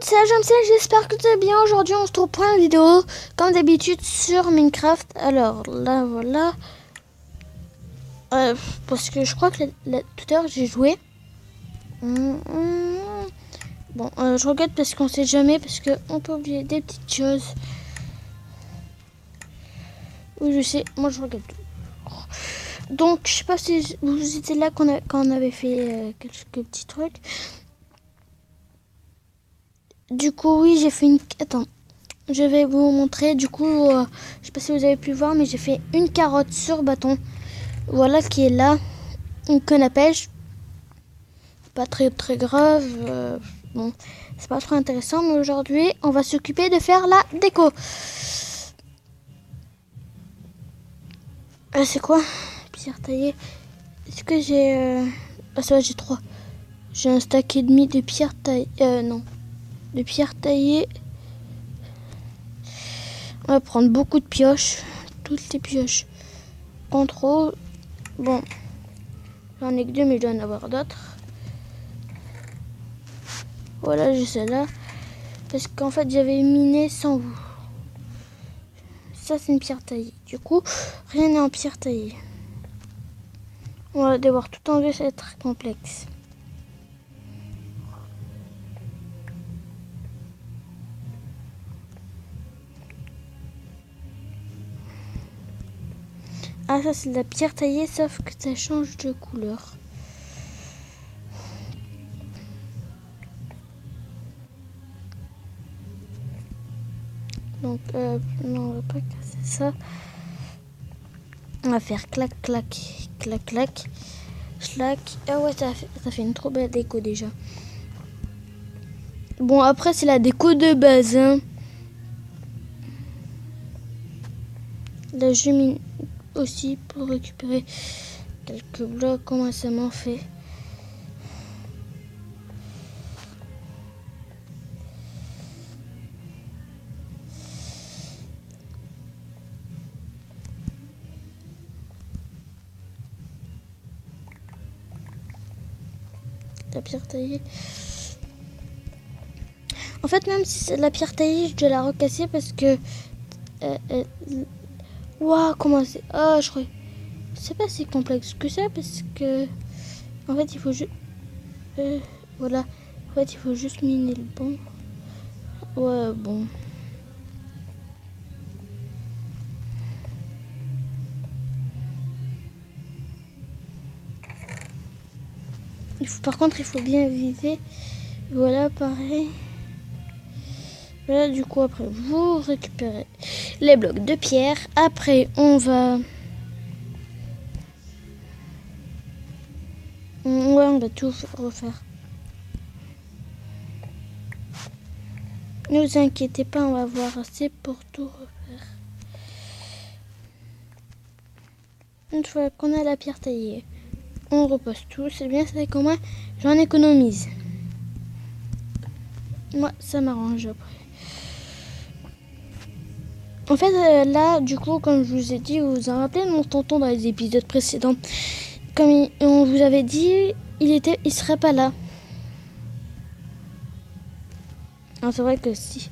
C'est Jamsel, j'espère que tu vas bien. Aujourd'hui, on se retrouve pour une vidéo, comme d'habitude, sur Minecraft. Alors, là, voilà. Parce que je crois que tout à l'heure, j'ai joué. Bon, je regarde parce qu'on sait jamais, parce qu'on peut oublier des petites choses. Oui, je sais, moi, je regarde tout. Donc, je sais pas si vous étiez là quand on avait fait quelques petits trucs. Du coup, oui, j'ai fait une... Attends. Je vais vous montrer, du coup, je sais pas si vous avez pu voir, mais j'ai fait une carotte sur bâton. Voilà qui est là, une canne à pêche. Pas très grave, bon, c'est pas trop intéressant, mais aujourd'hui, on va s'occuper de faire la déco. C'est quoi? Pierre taillée. Est-ce que j'ai... Ah ça va, j'ai 3. J'ai un stack et demi de pierre taillée. Non, de pierre taillée. On va prendre beaucoup de pioches. Toutes les pioches. Contrôle. Bon. J'en ai que 2, mais je dois en avoir d'autres. Voilà, j'ai celle-là. Parce qu'en fait, j'avais miné sans vous. Ça, c'est une pierre taillée. Du coup, rien n'est en pierre taillée. On va devoir tout enlever, ça va être complexe. Ah, ça, c'est de la pierre taillée, sauf que ça change de couleur. Donc, non, on va pas casser ça. On va faire clac, clac, clac, clac, schlac. Ah ouais, ça fait une trop belle déco déjà. Bon, après, c'est la déco de base. Hein. Là, je mine aussi pour récupérer quelques blocs. Comment ça m'en fait? La pierre taillée. En fait, même si c'est de la pierre taillée, je dois la recasser parce que... Waouh, comment c'est... Ah, je crois... C'est pas si complexe que ça parce que... En fait, il faut juste... voilà. En fait, il faut juste miner le bon. Ouais, bon. Par contre, il faut bien viser. Voilà, pareil. Voilà, du coup, après, vous récupérez les blocs de pierre. Après, on va... Ouais, on va tout refaire. Ne vous inquiétez pas, on va avoir assez pour tout refaire. Une fois qu'on a la pierre taillée, on repose tout. C'est bien, c'est comment j'en économise. Moi, ça m'arrange après. En fait, là, du coup, comme je vous ai dit, vous vous en rappelez de mon tonton dans les épisodes précédents. Comme on vous avait dit, il serait pas là. Ah, c'est vrai que si.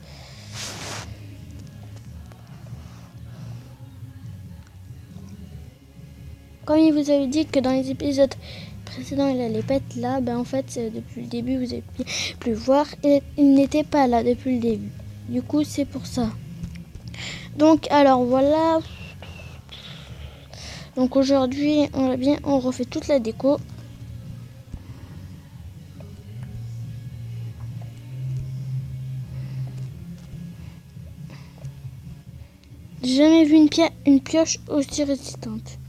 Comme il vous avait dit que dans les épisodes précédents, il allait pas être là, ben en fait, depuis le début, vous avez pu le voir, et il n'était pas là depuis le début. Du coup, c'est pour ça. Donc, alors voilà. Donc aujourd'hui, on refait toute la déco. J'ai jamais vu une pioche aussi résistante.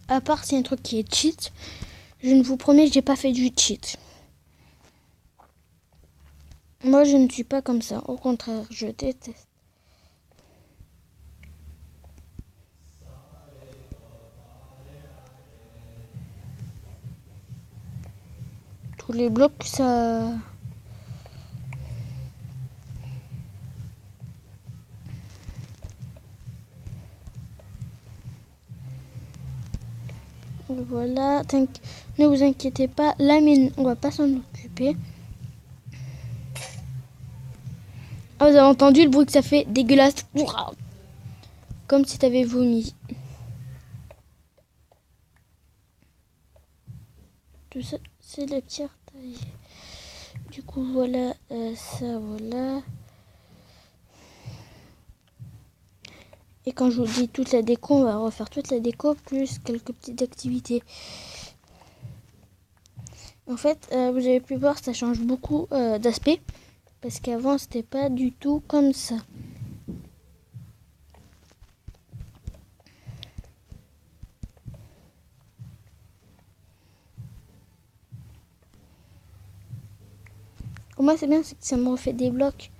À part c'est un truc qui est cheat. Je ne vous promets, j'ai pas fait du cheat. Moi, je ne suis pas comme ça. Au contraire, je déteste. Tous les blocs, ça... Voilà, ne vous inquiétez pas, la mine, on va pas s'en occuper. Ah, vous avez entendu le bruit que ça fait? Dégueulasse. Comme si t'avais vomi. Tout ça, c'est la pierre taille. Du coup, voilà, ça, voilà. Et quand je vous dis toute la déco, on va refaire toute la déco, plus quelques petites activités. En fait, vous avez pu voir, ça change beaucoup d'aspect. Parce qu'avant, c'était pas du tout comme ça. Pour moi, c'est bien, c'est que ça me refait des blocs.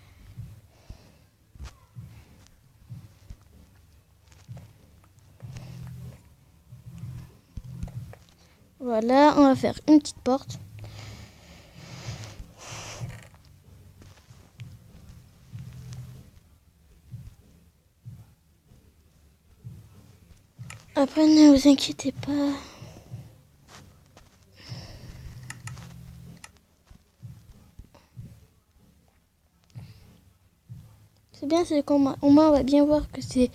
Voilà, on va faire une petite porte. Après, ne vous inquiétez pas. C'est bien, c'est qu'au moins on va bien voir que c'est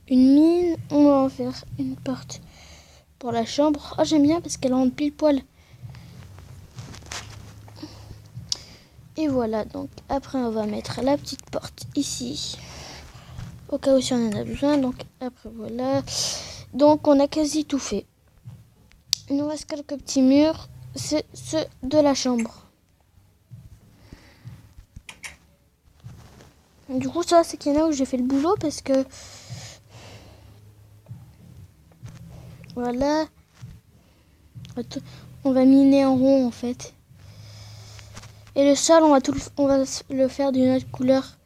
une mine. On va en faire une porte pour la chambre. Oh, j'aime bien parce qu'elle rentre pile poil. Et voilà, donc après on va mettre la petite porte ici. Au cas où si on en a besoin. Donc après voilà. Donc on a quasi tout fait. Il nous reste quelques petits murs. C'est ceux de la chambre. Du coup ça c'est qu'il y en a où j'ai fait le boulot parce que voilà. On va miner en rond en fait. Et le sol on va le faire d'une autre couleur.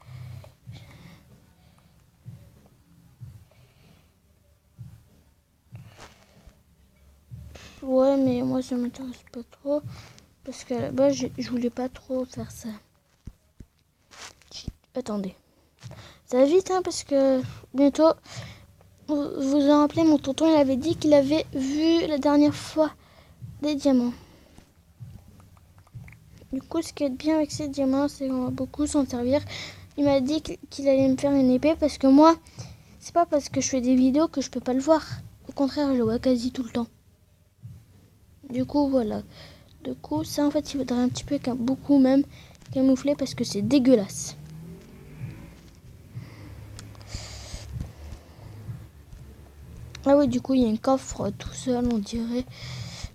Ouais, mais moi ça m'intéresse pas trop parce qu'à la base je voulais pas trop faire ça. Attendez, ça va vite hein, parce que bientôt vous vous en rappelez, mon tonton il avait dit qu'il avait vu la dernière fois des diamants. Du coup ce qui est bien avec ces diamants c'est qu'on va beaucoup s'en servir. Il m'a dit qu'il allait me faire une épée parce que moi c'est pas parce que je fais des vidéos que je peux pas le voir. Au contraire je le vois quasi tout le temps. Du coup voilà. Du coup ça en fait il faudrait un petit peu beaucoup même camoufler parce que c'est dégueulasse. Ah oui, du coup, il y a un coffre tout seul, on dirait.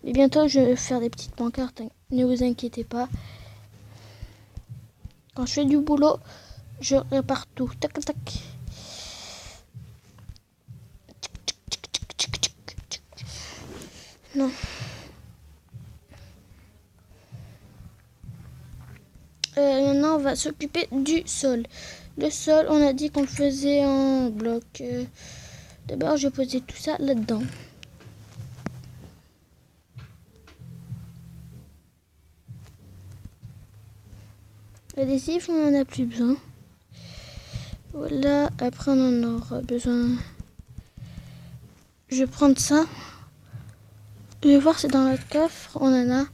Mais bientôt, je vais faire des petites pancartes. Ne vous inquiétez pas. Quand je fais du boulot, je répare tout. Tac, tac. Non. Maintenant, on va s'occuper du sol. Le sol, on a dit qu'on le faisait en bloc. D'abord, je vais poser tout ça là-dedans. L'adhésif, on n'en a plus besoin. Voilà, après on en aura besoin. Je vais prendre ça. Je vais voir, c'est dans le coffre, on en a.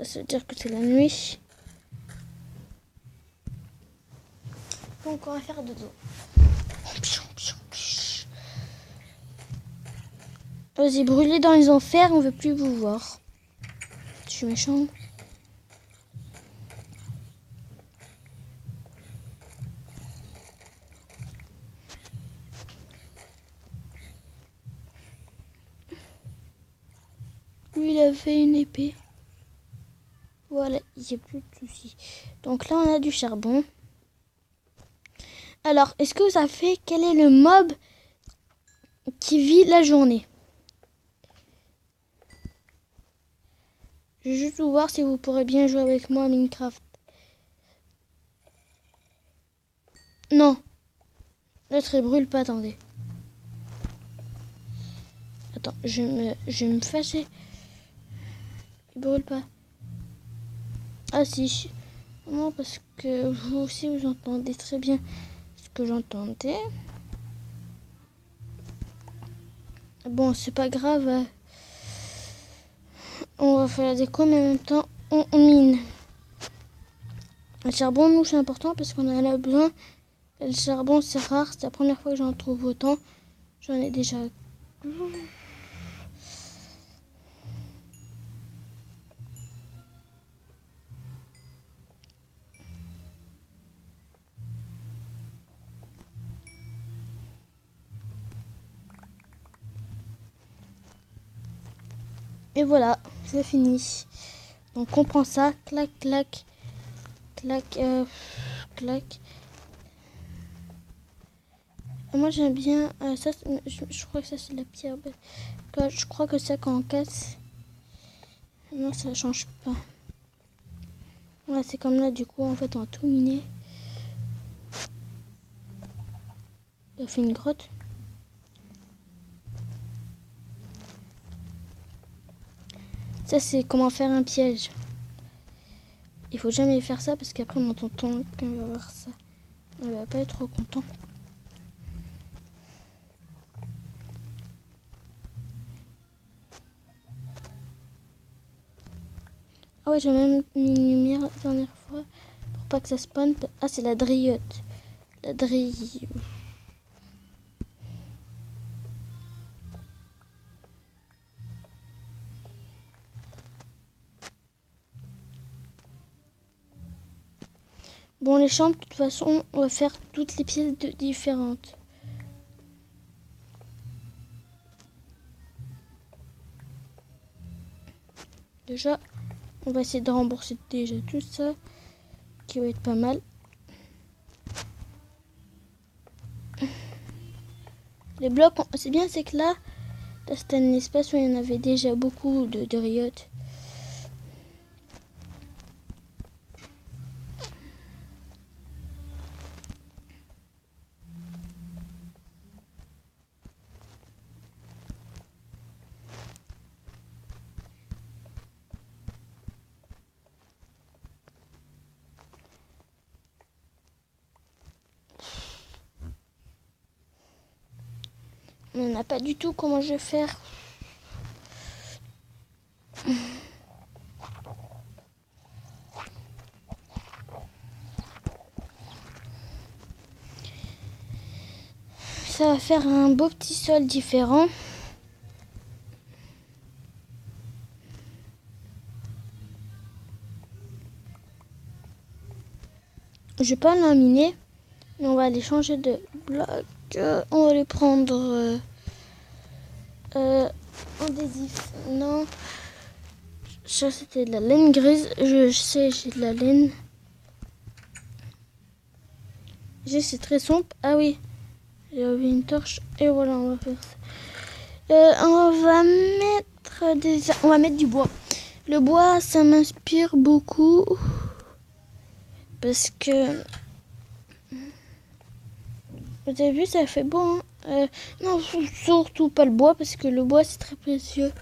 Ça veut dire que c'est la nuit. Donc on va faire dodo. Vas-y, brûlez dans les enfers, on veut plus vous voir. Je suis méchant. Lui, il avait une épée. Voilà, il n'y a plus de soucis. Donc là, on a du charbon. Alors, est-ce que vous savez quel est le mob qui vit la journée? Je vais juste vous voir si vous pourrez bien jouer avec moi à Minecraft. Non. L'autre, il brûle pas, attendez. Attends, je vais me fâcher. Il brûle pas. Ah si. Non, parce que vous aussi, vous entendez très bien ce que j'entendais. Bon, c'est pas grave. On va faire la déco, mais en même temps, on mine. Le charbon, nous, c'est important parce qu'on en a besoin. Le charbon, c'est rare. C'est la première fois que j'en trouve autant. J'en ai déjà... Et voilà, c'est fini. Donc on prend ça, clac, clac, clac, clac. Et moi j'aime bien ça. Je crois que ça c'est de la pierre. Je crois que ça quand on casse, non ça change pas. Ouais, c'est comme là du coup en fait on a tout miné. On a fait une grotte. Ça c'est comment faire un piège. Il faut jamais faire ça parce qu'après mon tonton quand il va voir ça, il va pas être trop content. Ah ouais, j'ai même mis une lumière la dernière fois pour pas que ça spawn. Ah, c'est la driote. La drille. Bon, les chambres, de toute façon, on va faire toutes les pièces différentes. Déjà, on va essayer de rembourser déjà tout ça, qui va être pas mal. Les blocs, c'est bien, c'est que là c'était un espace où il y en avait déjà beaucoup de driotes. On n'a pas du tout comment je vais faire. Ça va faire un beau petit sol différent. Je vais pas laminer, mais on va aller changer de bloc. On va les prendre en adhésif. Non, ça c'était de la laine grise. Je sais, j'ai de la laine. C'est très sombre. Ah oui, j'avais une torche. Et voilà, on va faire ça. On va mettre du bois. Le bois, ça m'inspire beaucoup. Parce que... Vous avez vu, ça fait beau. Hein. Non, surtout pas le bois, parce que le bois, c'est très précieux.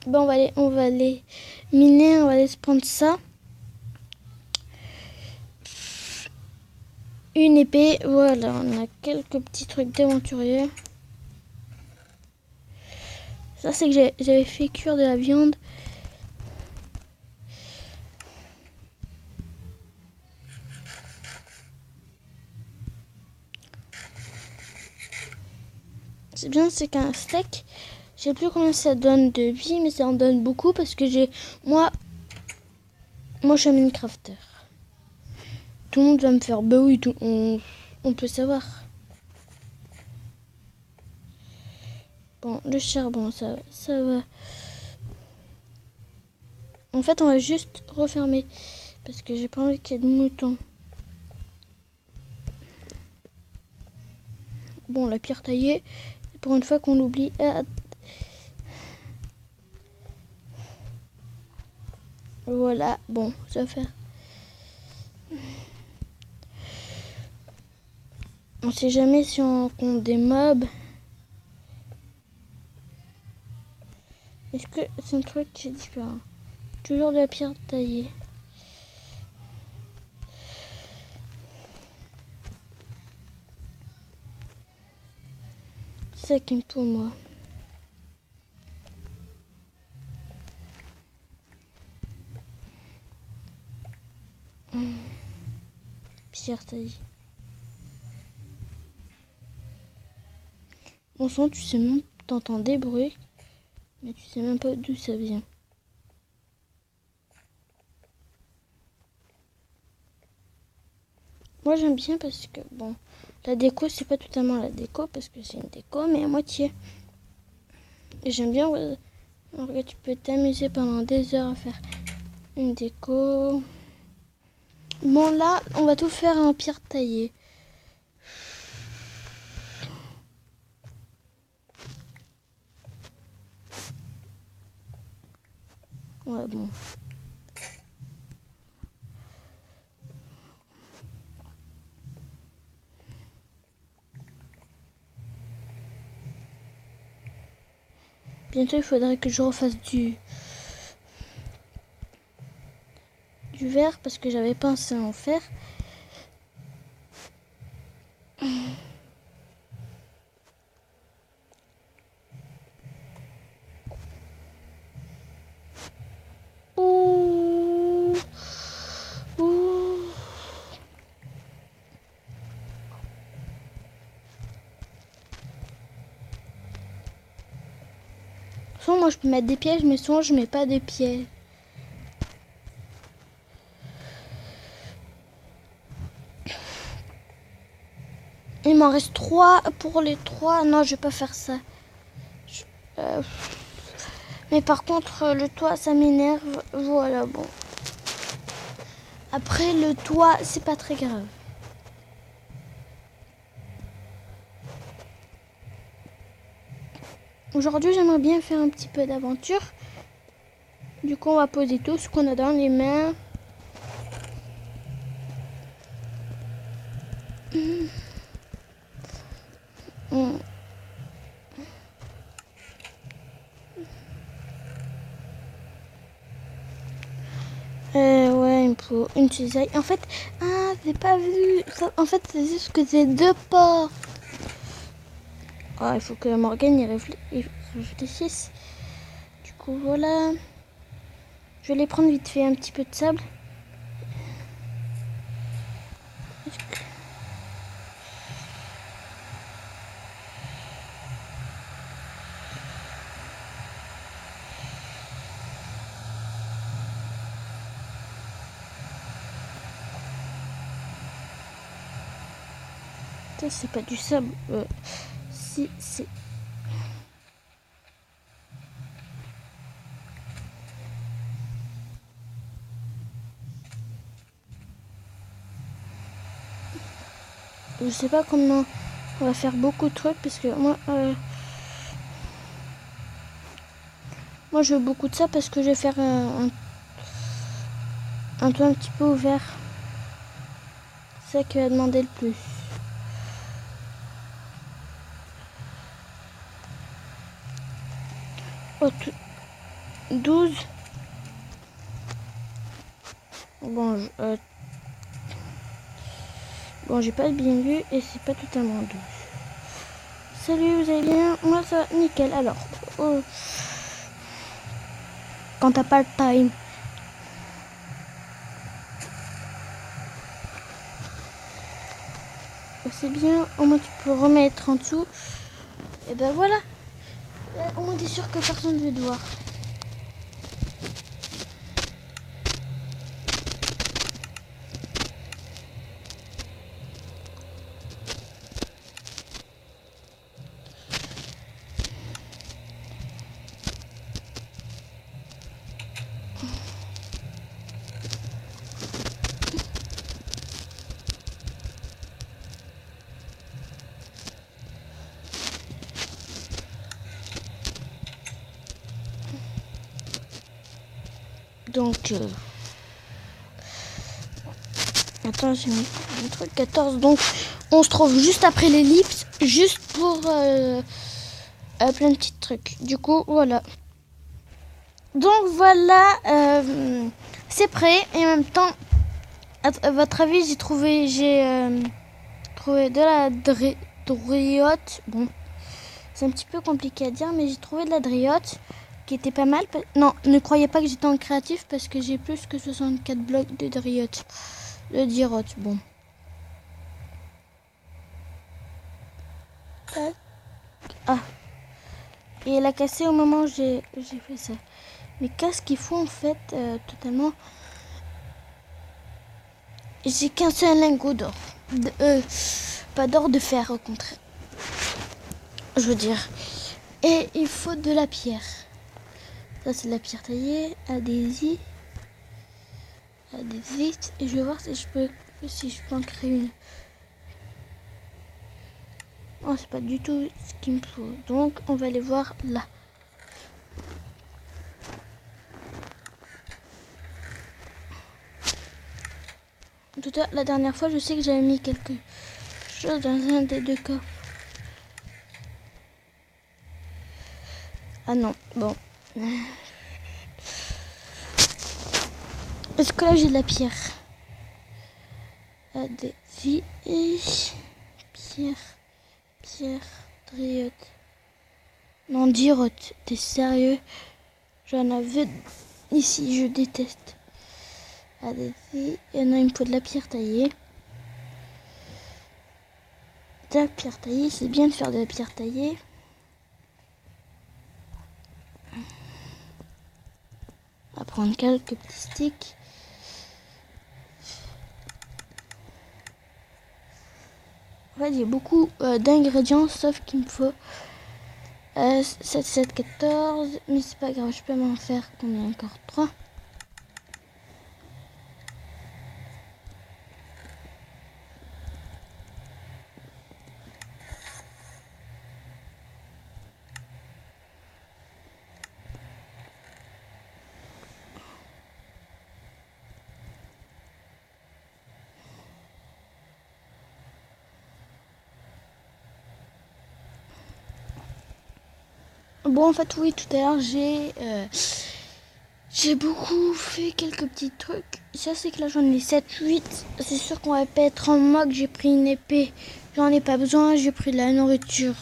Ben, on va aller miner, on va aller se prendre ça. Une épée, voilà, on a quelques petits trucs d'aventurier. Ça, c'est que j'avais fait cuire de la viande. C'est bien, c'est qu'un steak, je sais plus combien ça donne de vie, mais ça en donne beaucoup parce que moi, je suis un Minecrafter. Tout le monde va me faire, bah oui, on peut savoir. Bon, le charbon, ça va. En fait, on va juste refermer parce que j'ai pas envie qu'il y ait de moutons. Bon, la pierre taillée, pour une fois qu'on l'oublie. Voilà, bon, ça va faire. On sait jamais si on rencontre des mobs. Est-ce que c'est un truc qui est différent? Toujours de la pierre taillée. C'est ça qui me faut, moi. Pierre, t'as dit. Bon sang, tu sais même, t'entends des bruits, mais tu sais même pas d'où ça vient. Moi j'aime bien parce que, bon, la déco, c'est pas totalement la déco parce que c'est une déco, mais à moitié. Et j'aime bien, regarde, tu peux t'amuser pendant des heures à faire une déco. Bon, là, on va tout faire en pierre taillée. Ouais, bon. Bientôt, il faudrait que je refasse du verre parce que j'avais pensé à en faire. Ouh. Ouh. Soit moi je peux mettre des pièges, mais souvent je mets pas de pièges. Il m'en reste 3 pour les 3. Non, je vais pas faire ça. Mais par contre, le toit, ça m'énerve. Voilà, bon. Après, le toit, c'est pas très grave. Aujourd'hui, j'aimerais bien faire un petit peu d'aventure. Du coup, on va poser tout ce qu'on a dans les mains. Ouais, il me faut une cisaille. En fait, j'ai pas vu. Ça, en fait, c'est juste que c'est 2 portes. Il faut que Morgane y réfléchisse. Du coup, voilà. Je vais aller prendre vite fait un petit peu de sable. Ça, c'est pas du sable. Si, c'est... Je sais pas comment on va faire beaucoup de trucs parce que moi je veux beaucoup de ça parce que je vais faire un toit un petit peu ouvert. C'est ça qui va demander le plus. Oh, 12. Bon, j'ai pas bien vu et c'est pas totalement 12. Salut, vous allez bien? Moi ça, nickel. Alors, quand t'as pas le time. C'est bien, au moins tu peux remettre en dessous. Et ben voilà. Au moins t'es sûr que personne ne va te voir. Donc, attends, j'ai mis un truc 14. Donc, on se trouve juste après l'ellipse, juste pour plein de petits trucs. Du coup, voilà. Donc, voilà, c'est prêt. Et en même temps, à votre avis, j'ai trouvé de la driote. Bon, C'est un petit peu compliqué à dire, mais j'ai trouvé de la driote qui était pas mal. Non, ne croyez pas que j'étais en créatif parce que j'ai plus que 64 blocs de driote. De dirote, bon. Ah. Et elle a cassé au moment où j'ai fait ça. Mais qu'est-ce qu'il faut en fait totalement. J'ai qu'un seul lingot d'or. Pas d'or, de fer au contraire. Je veux dire. Et il faut de la pierre. Ça c'est de la pierre taillée. Adhésie. Et je vais voir si je peux en créer une. Oh, c'est pas du tout ce qu'il me faut. Donc on va aller voir là. Tout à la dernière fois, je sais que j'avais mis quelque chose dans un des deux coffres. Ah non, bon. Est-ce que là j'ai de la pierre? Adhésie et pierre, driote. Non, dirote, t'es sérieux? J'en avais ici, je déteste. Adhésie, et non, il me faut de la pierre taillée. De la pierre taillée, c'est bien de faire de la pierre taillée. On va prendre quelques petits sticks. En fait, j'ai beaucoup d'ingrédients, sauf qu'il me faut 7, 7, 14. Mais c'est pas grave, je peux m'en faire combien encore? 3. Bon, en fait, oui, tout à l'heure, j'ai beaucoup fait quelques petits trucs. Ça, c'est que là, j'en ai 7, 8. C'est sûr qu'on va pas être en mode, j'ai pris une épée. J'en ai pas besoin, j'ai pris de la nourriture.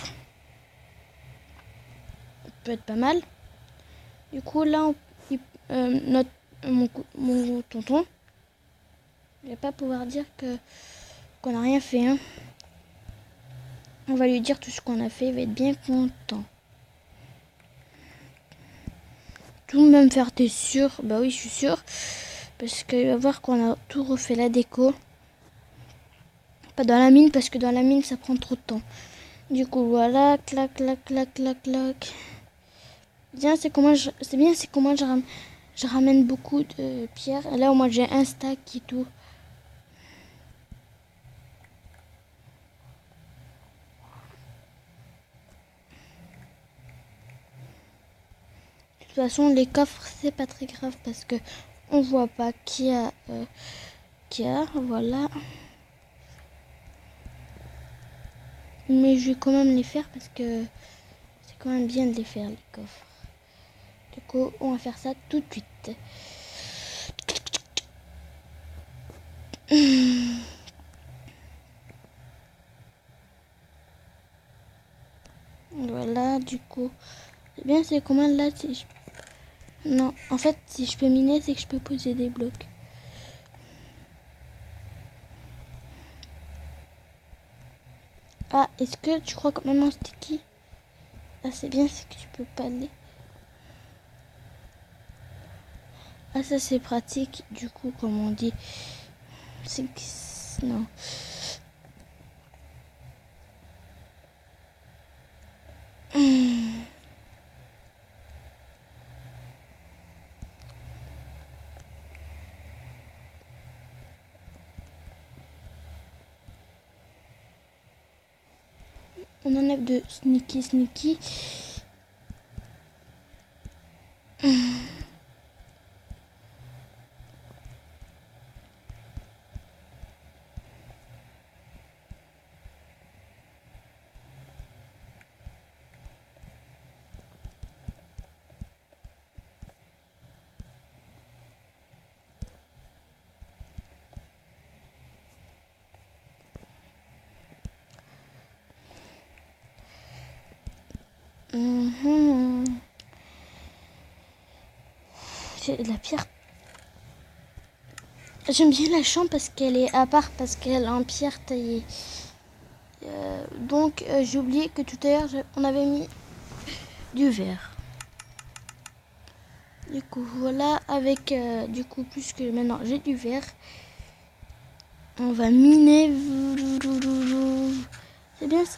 Ça peut être pas mal. Du coup, là, mon tonton, il va pas pouvoir dire qu'on n'a rien fait. Hein. On va lui dire tout ce qu'on a fait, il va être bien content. Tout même faire, t'es sûr? Bah oui, je suis sûre. Parce qu'il va voir qu'on a tout refait la déco. Pas dans la mine, parce que dans la mine, ça prend trop de temps. Du coup, voilà, clac, clac, clac, clac, clac. Bien, c'est comment je ramène beaucoup de pierres. Et là, au moins, j'ai un stack et tout. De toute façon, les coffres, c'est pas très grave parce que on voit pas qui a, voilà. Mais je vais quand même les faire parce que c'est quand même bien de les faire, les coffres. Du coup, on va faire ça tout de suite. Voilà, du coup. C'est bien, c'est comment là si je... Non, en fait, si je peux miner, c'est que je peux poser des blocs. Ah, est-ce que tu crois quand même en sticky? Ah, c'est bien, c'est que tu peux pas aller. Ah, ça c'est pratique, du coup, comme on dit. C'est que... Non. On enlève de sneaky. C'est de la pierre. J'aime bien la chambre parce qu'elle est à part, parce qu'elle est en pierre taillée. Donc j'ai oublié que tout à l'heure on avait mis du verre. Du coup voilà, avec du coup puisque maintenant j'ai du verre, on va miner. C'est bien ça.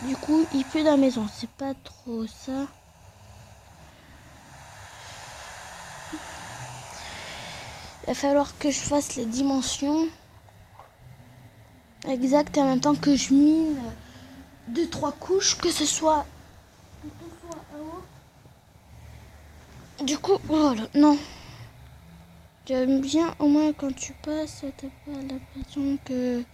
Du coup il pleut dans la maison, c'est pas trop ça. Il va falloir que je fasse les dimensions exactes et en même temps que je mine 2-3 couches, que ce soit du coup voilà, non. J'aime bien au moins quand tu passes, t'as pas l'impression que...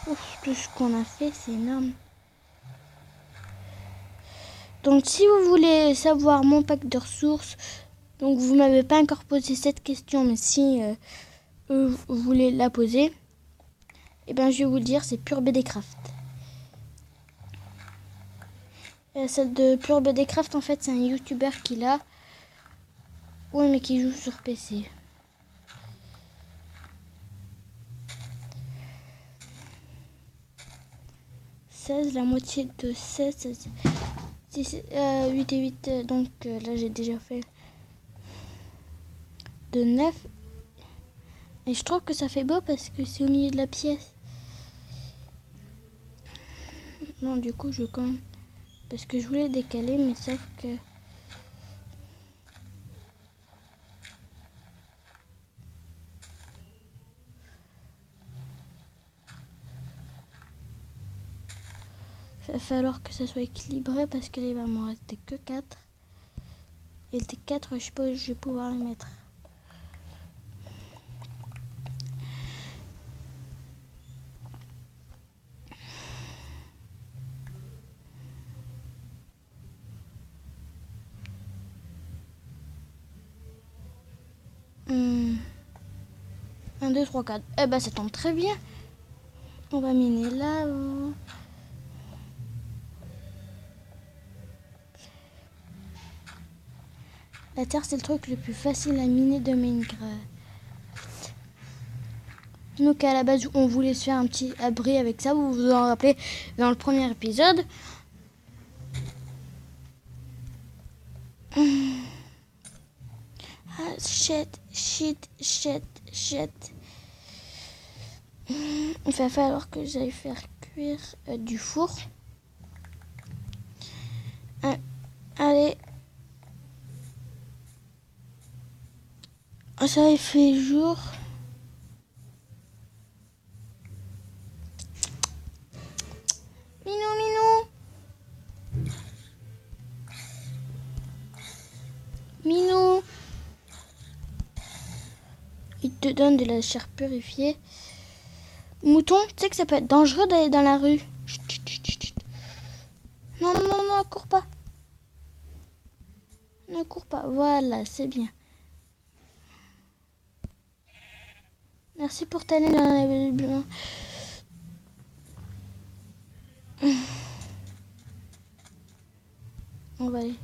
Ouf, tout ce qu'on a fait, c'est énorme. Donc si vous voulez savoir mon pack de ressources, donc vous m'avez pas encore posé cette question, mais si vous voulez la poser, eh ben je vais vous le dire, c'est Pure BDcraft. Celle de Pure BDcraft, en fait, c'est un YouTuber qui l'a. Ouais, mais qui joue sur PC. La moitié de 16, 8 et 8, donc là j'ai déjà fait de 9. Et je trouve que ça fait beau parce que c'est au milieu de la pièce. Non, du coup, je compte. Parce que je voulais décaler, mais sauf que... il va falloir que ça soit équilibré parce qu'il va m'en rester que 4. Et les 4, je suppose, je vais pouvoir les mettre. Hmm. 1, 2, 3, 4. Eh ben, ça tombe très bien. On va miner là. La terre, c'est le truc le plus facile à miner de Minecraft. Nous, qu'à la base, on voulait se faire un petit abri avec ça. Vous vous en rappelez dans le premier épisode. Ah, shit. Il va falloir que j'aille faire cuire du four. Allez. Ça, il fait jour. Minou. Il te donne de la chair purifiée. Mouton, tu sais que ça peut être dangereux d'aller dans la rue. Chut, chut, chut, chut. Non, cours pas. Ne cours pas. Voilà, c'est bien. Merci pour t'aller dans la blanc. On va aller.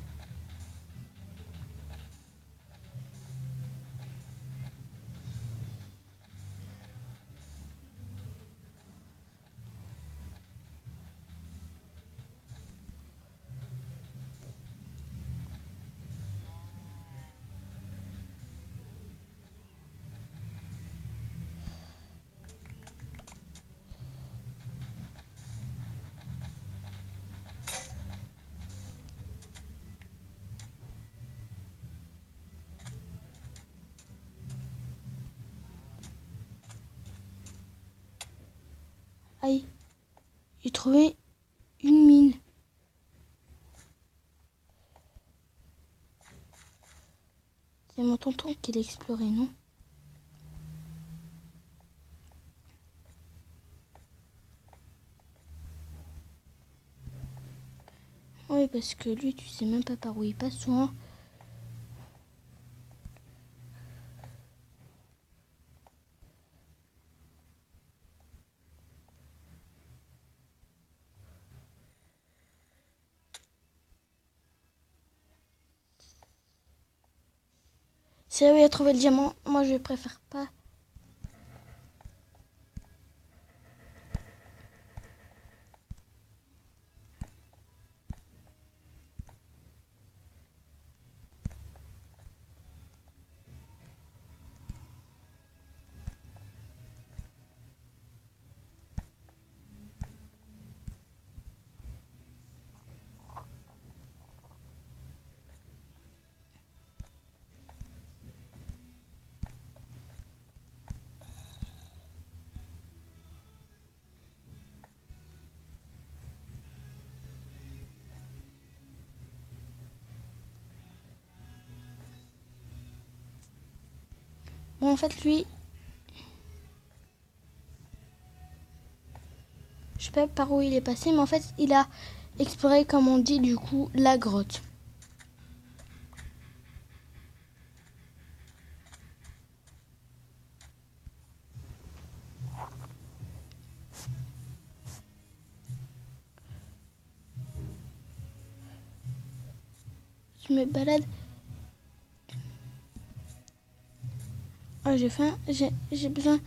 Aïe, j'ai trouvé une mine. C'est mon tonton qui l'a exploré, non? Oui, parce que lui, tu sais même pas par où il passe souvent. C'est où il a trouvé le diamant. Moi, je préfère pas. Bon, en fait, lui, je sais pas par où il est passé, mais en fait, il a exploré, comme on dit, du coup, la grotte. Je me balade. Oh, j'ai faim, j'ai besoin.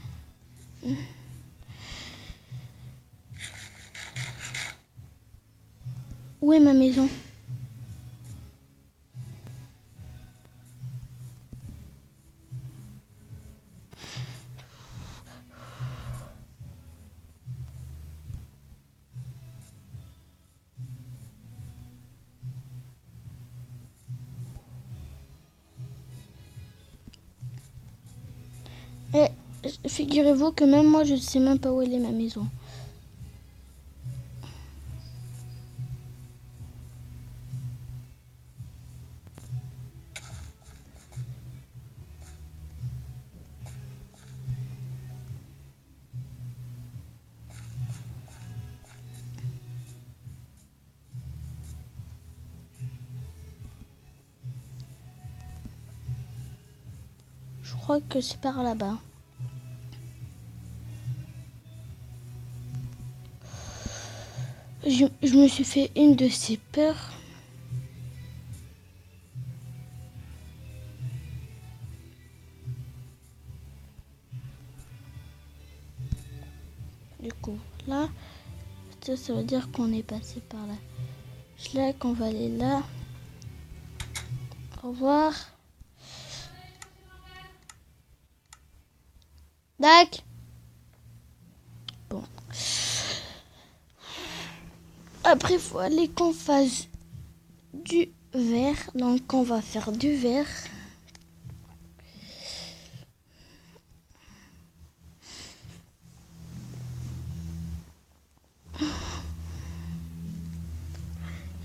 Où est ma maison? Et figurez-vous que même moi, je sais même pas où elle est ma maison. Je crois que c'est par là-bas. Je me suis fait une de ces peurs. Du coup, là, ça veut dire qu'on est passé par là. Là, qu'on va aller là. Au revoir. Dac. Bon. Après, il faut aller qu'on fasse du verre. Donc, on va faire du verre.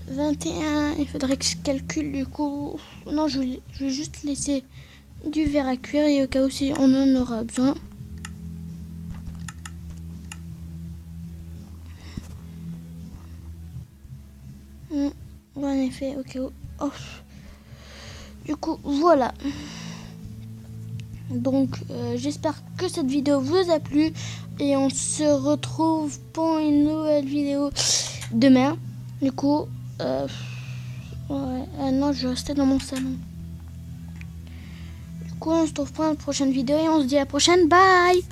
« 21, il faudrait que je calcule du coup. Non, je vais juste laisser du verre à cuire et au cas où si on en aura besoin. En effet, au cas où. Oh. Du coup, voilà. Donc, j'espère que cette vidéo vous a plu et on se retrouve pour une nouvelle vidéo demain. Du coup, non, je vais rester dans mon salon. Du coup, on se retrouve pour une prochaine vidéo et on se dit à la prochaine. Bye!